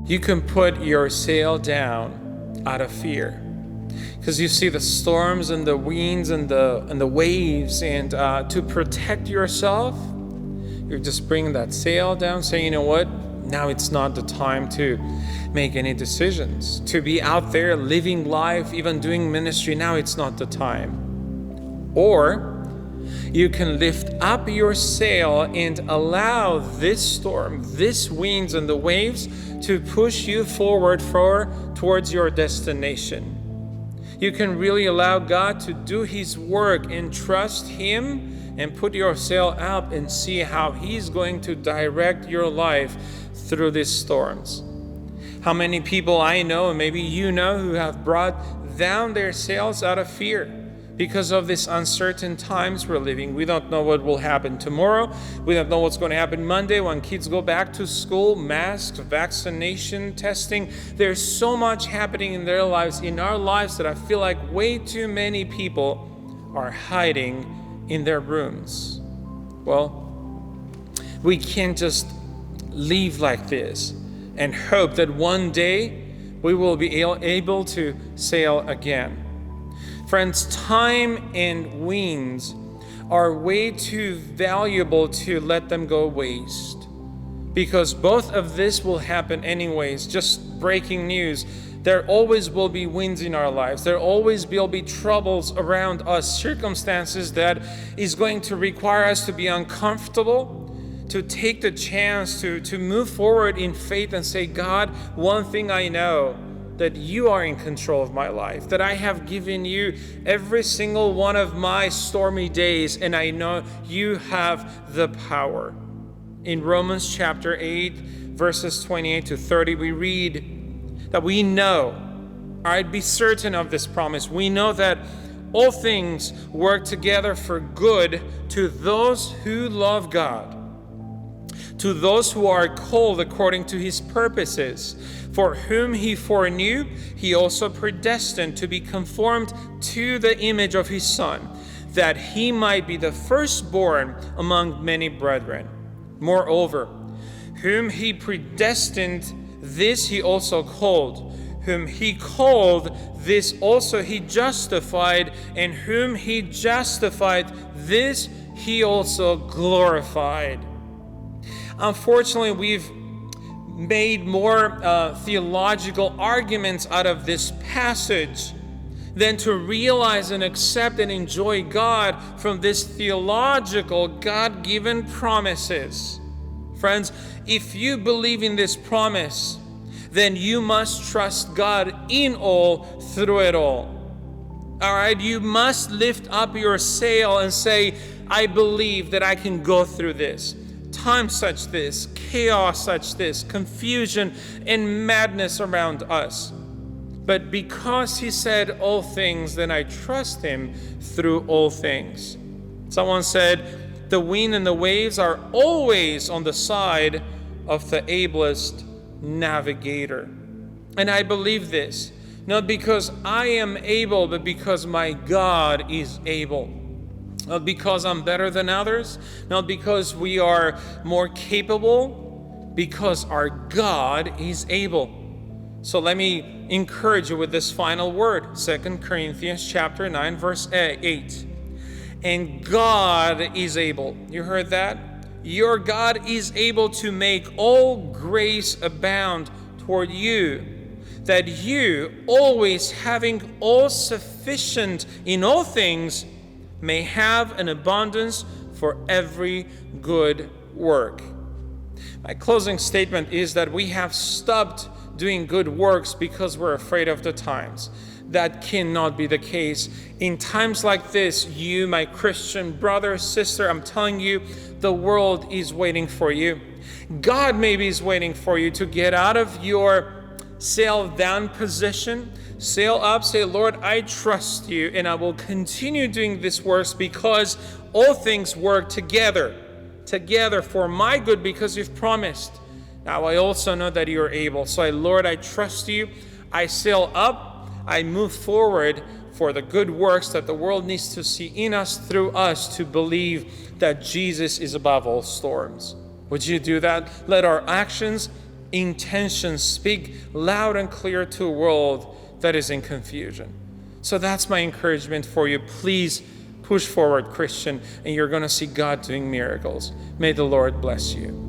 You can put your sail down out of fear. Because you see the storms and the winds and the waves, and to protect yourself, you're just bringing that sail down, saying, you know what, now it's not the time to make any decisions, to be out there living life, even doing ministry. Now it's not the time. Or you can lift up your sail and allow this storm, this winds and the waves to push you forward towards your destination. You can really allow God to do His work and trust Him, and put your sail up and see how He's going to direct your life through these storms. How many people I know, and maybe you know, who have brought down their sails out of fear because of these uncertain times we're living. We don't know what will happen tomorrow. We don't know what's going to happen Monday when kids go back to school, masks, vaccination, testing. There's so much happening in their lives, in our lives, that I feel like way too many people are hiding in their rooms. Well, we can't just live like this and hope that one day we will be able to sail again. Friends, time and winds are way too valuable to let them go waste, because both of this will happen anyways. Just breaking news: there always will be winds in our lives. There always will be troubles around us, circumstances that is going to require us to be uncomfortable, to take the chance to move forward in faith and say, God, one thing I know, that you are in control of my life, that I have given you every single one of my stormy days, and I know you have the power. In Romans chapter 8, verses 28 to 30, we read that we know, I'd be certain of this promise, we know that all things work together for good to those who love God, to those who are called according to His purposes. For whom He foreknew, He also predestined to be conformed to the image of His Son, that He might be the firstborn among many brethren. Moreover, whom He predestined, this He also called. Whom He called, this also He justified. And whom He justified, this He also glorified. Unfortunately, we've made more theological arguments out of this passage than to realize and accept and enjoy God from this theological, God-given promises. Friends, if you believe in this promise, then you must trust God in all, through it all. All right, you must lift up your sail and say, I believe that I can go through this. Times such this, chaos such this, confusion and madness around us. But because He said all things, then I trust Him through all things. Someone said, the wind and the waves are always on the side of the ablest navigator. And I believe this, not because I am able, but because my God is able. Not because I'm better than others, not because we are more capable, because our God is able. So let me encourage you with this final word, 2 Corinthians chapter 9, verse 8. And God is able. You heard that? Your God is able to make all grace abound toward you, that you, always having all sufficient in all things, may have an abundance for every good work. My closing statement is that we have stopped doing good works because we're afraid of the times. That cannot be the case. In times like this, you, my Christian brother, sister, I'm telling you, the world is waiting for you. God maybe is waiting for you to get out of your sail down position, sail up, say, Lord, I trust you, and I will continue doing this works because all things work together for my good because you've promised. Now I also know that you're able. So Lord, I trust you. I sail up. I move forward for the good works that the world needs to see in us, through us, to believe that Jesus is above all storms. Would you do that? Let our actions intentions speak loud and clear to a world that is in confusion. So that's my encouragement for you. Please push forward, Christian, and you're going to see God doing miracles. May the Lord bless you.